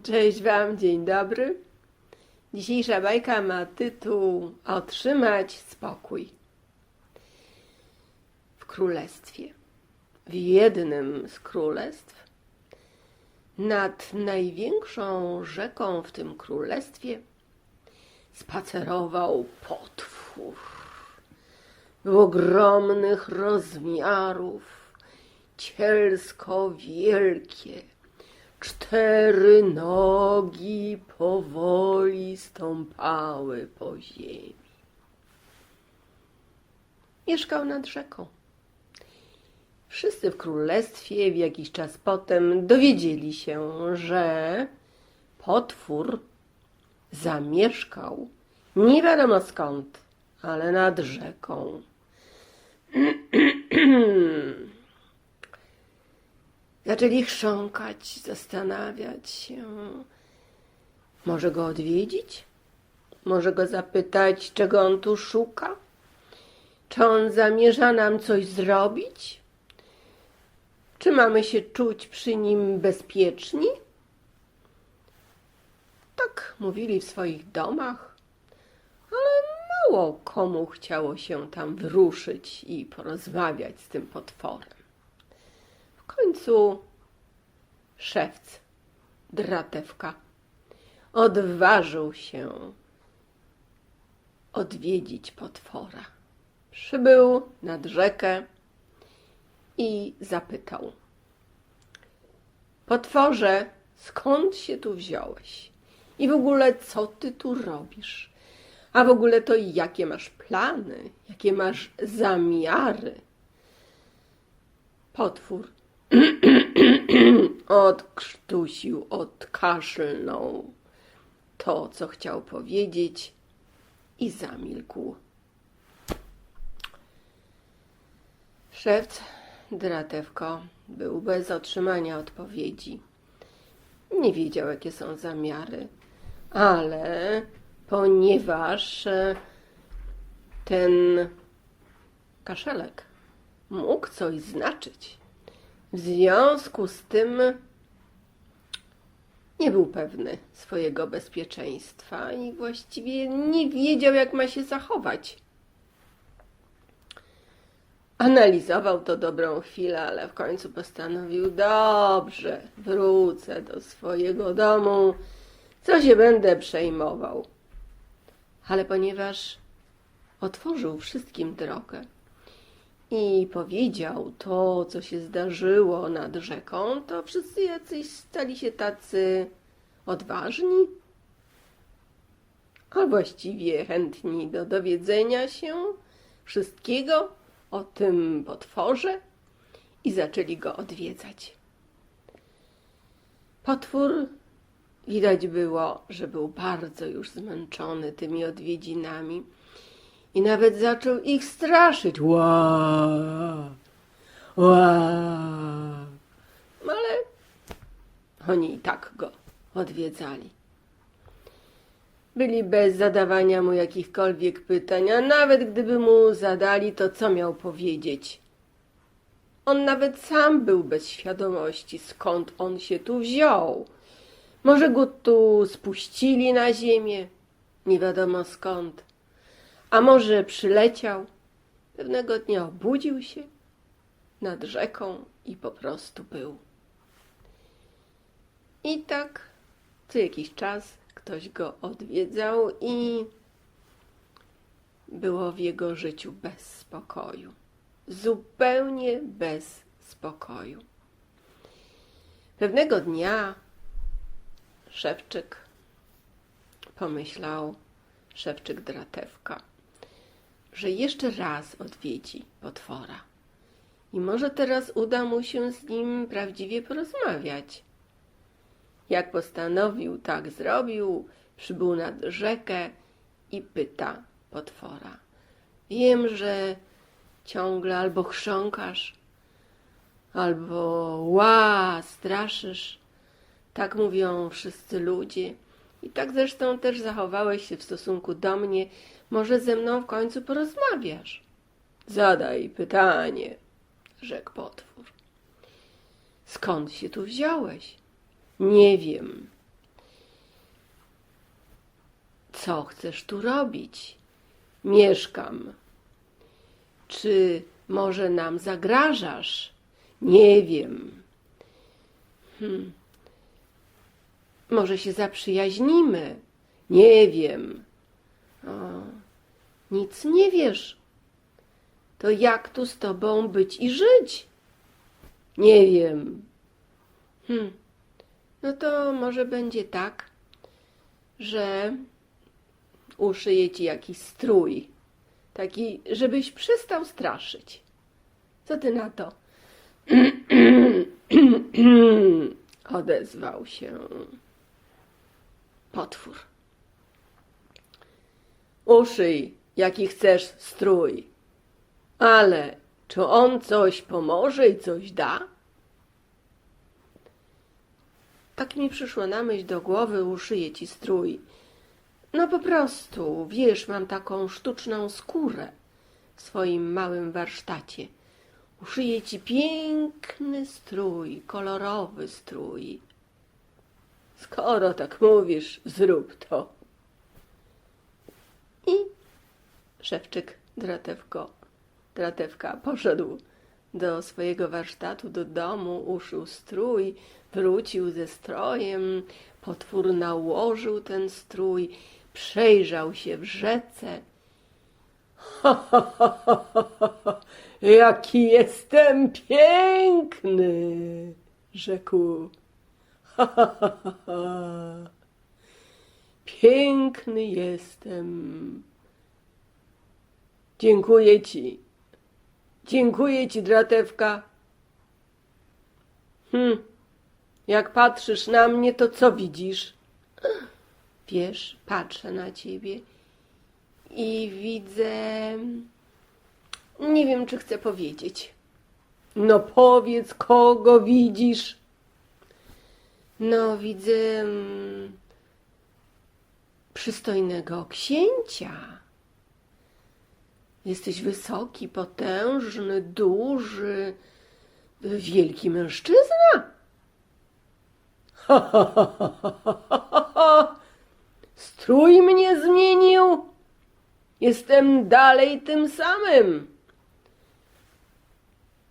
Cześć Wam, dzień dobry. Dzisiejsza bajka ma tytuł Otrzymać spokój. W królestwie, w jednym z królestw, nad największą rzeką w tym królestwie spacerował potwór. Był ogromnych rozmiarów, cielsko wielkie. 4 nogi powoli stąpały po ziemi. Mieszkał nad rzeką. Wszyscy w królestwie w jakiś czas potem dowiedzieli się, że potwór zamieszkał nie wiadomo skąd, ale nad rzeką. Zaczęli chrząkać, zastanawiać się. Może go odwiedzić? Może go zapytać, czego on tu szuka? Czy on zamierza nam coś zrobić? Czy mamy się czuć przy nim bezpieczni? Tak mówili w swoich domach, ale mało komu chciało się tam wyruszyć i porozmawiać z tym potworem. W końcu szewc, Dratewka, odważył się odwiedzić potwora. Przybył nad rzekę i zapytał: Potworze, skąd się tu wziąłeś? I w ogóle co ty tu robisz? A w ogóle to jakie masz plany? Jakie masz zamiary? Potwór odkrztusił, odkaszlnął to, co chciał powiedzieć i zamilkł. Szewc, Dratewko, był bez otrzymania odpowiedzi. Nie wiedział, jakie są zamiary, ale ponieważ ten kaszelek mógł coś znaczyć, w związku z tym nie był pewny swojego bezpieczeństwa i właściwie nie wiedział, jak ma się zachować. Analizował to dobrą chwilę, ale w końcu postanowił: dobrze, wrócę do swojego domu, co się będę przejmował. Ale ponieważ otworzył wszystkim drogę i powiedział to, co się zdarzyło nad rzeką, to wszyscy jacyś stali się tacy odważni, a właściwie chętni do dowiedzenia się wszystkiego o tym potworze i zaczęli go odwiedzać. Potwór, widać było, że był bardzo już zmęczony tymi odwiedzinami i nawet zaczął ich straszyć. Ła, ła. Ale oni i tak go odwiedzali. Byli bez zadawania mu jakichkolwiek pytań, a nawet gdyby mu zadali, to co miał powiedzieć? On nawet sam był bez świadomości, skąd on się tu wziął. Może go tu spuścili na ziemię, nie wiadomo skąd. A może przyleciał, pewnego dnia obudził się nad rzeką i po prostu był. I tak co jakiś czas ktoś go odwiedzał i było w jego życiu bez spokoju. Zupełnie bez spokoju. Pewnego dnia szewczyk pomyślał, szewczyk Dratewka, że jeszcze raz odwiedzi potwora i może teraz uda mu się z nim prawdziwie porozmawiać. Jak postanowił, tak zrobił, przybył nad rzekę i pyta potwora: wiem, że ciągle albo chrząkasz, albo ła, straszysz. Tak mówią wszyscy ludzie i tak zresztą też zachowałeś się w stosunku do mnie. Może ze mną w końcu porozmawiasz? Zadaj pytanie, rzekł potwór. Skąd się tu wziąłeś? Nie wiem. Co chcesz tu robić? Mieszkam. Czy może nam zagrażasz? Nie wiem. Może się zaprzyjaźnimy? Nie wiem. O, nic nie wiesz. To jak tu z tobą być i żyć? Nie wiem. No to może będzie tak, że uszyję ci jakiś strój. Taki, żebyś przestał straszyć. Co ty na to? Odezwał się potwór. Uszyj, jaki chcesz strój. Ale czy on coś pomoże i coś da? Tak mi przyszło na myśl do głowy, uszyję ci strój. No po prostu, wiesz, mam taką sztuczną skórę w swoim małym warsztacie. Uszyję ci piękny strój, kolorowy strój. Skoro tak mówisz, zrób to. I szewczyk Dratewka poszedł do swojego warsztatu, do domu, uszył strój, wrócił ze strojem. Potwór nałożył ten strój, przejrzał się w rzece. Jaki jestem piękny, rzekł. Piękny jestem. Dziękuję ci, Dratewka. Jak patrzysz na mnie, to co widzisz? Wiesz, patrzę na ciebie i widzę... Nie wiem, czy chcę powiedzieć. No powiedz, kogo widzisz? No, widzę przystojnego księcia. Jesteś wysoki, potężny, duży, wielki mężczyzna. Strój mnie zmienił. Jestem dalej tym samym.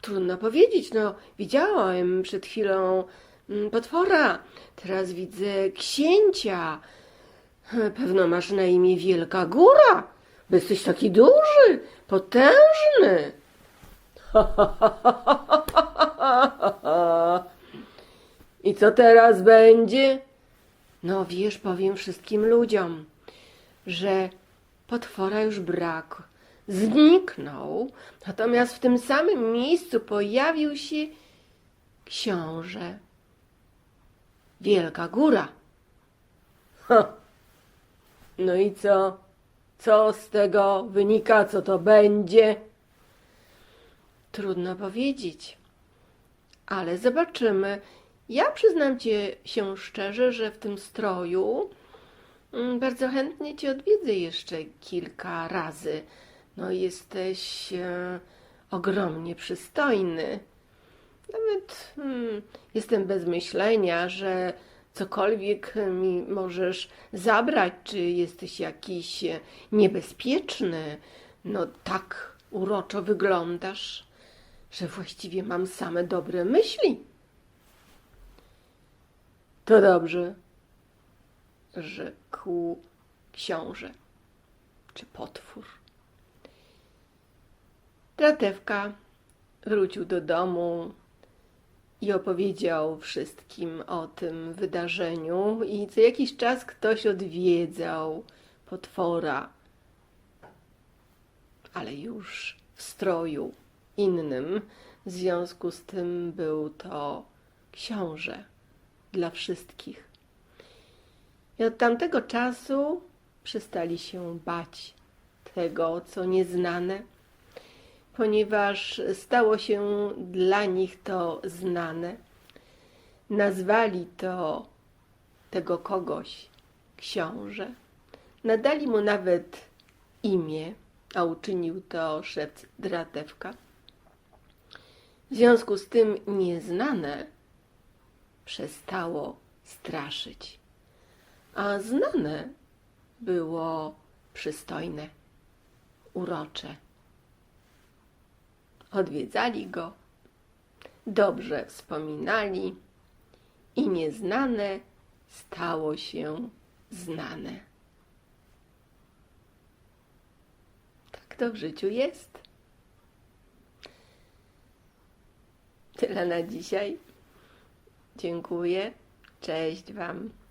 Trudno powiedzieć, no widziałem przed chwilą potwora, teraz widzę księcia. Pewno masz na imię Wielka Góra, bo jesteś taki duży, potężny. I co teraz będzie? No wiesz, powiem wszystkim ludziom, że potwora już brak. Zniknął, natomiast w tym samym miejscu pojawił się książę. Wielka Góra. No i co? Co z tego wynika? Co to będzie? Trudno powiedzieć, ale zobaczymy. Ja przyznam się szczerze, że w tym stroju bardzo chętnie cię odwiedzę jeszcze kilka razy. No jesteś ogromnie przystojny. Nawet jestem bez myślenia, że cokolwiek mi możesz zabrać, czy jesteś jakiś niebezpieczny. No tak uroczo wyglądasz, że właściwie mam same dobre myśli. To dobrze, rzekł książę, czy potwór. Dratewka wrócił do domu i opowiedział wszystkim o tym wydarzeniu i co jakiś czas ktoś odwiedzał potwora, ale już w stroju innym. W związku z tym był to książę dla wszystkich. I od tamtego czasu przestali się bać tego, co nieznane, ponieważ stało się dla nich to znane. Nazwali tego kogoś książę. Nadali mu nawet imię, a uczynił to szewc Dratewka. W związku z tym nieznane przestało straszyć, a znane było przystojne, urocze. Odwiedzali go, dobrze wspominali i nieznane stało się znane. Tak to w życiu jest. Tyle na dzisiaj. Dziękuję. Cześć Wam.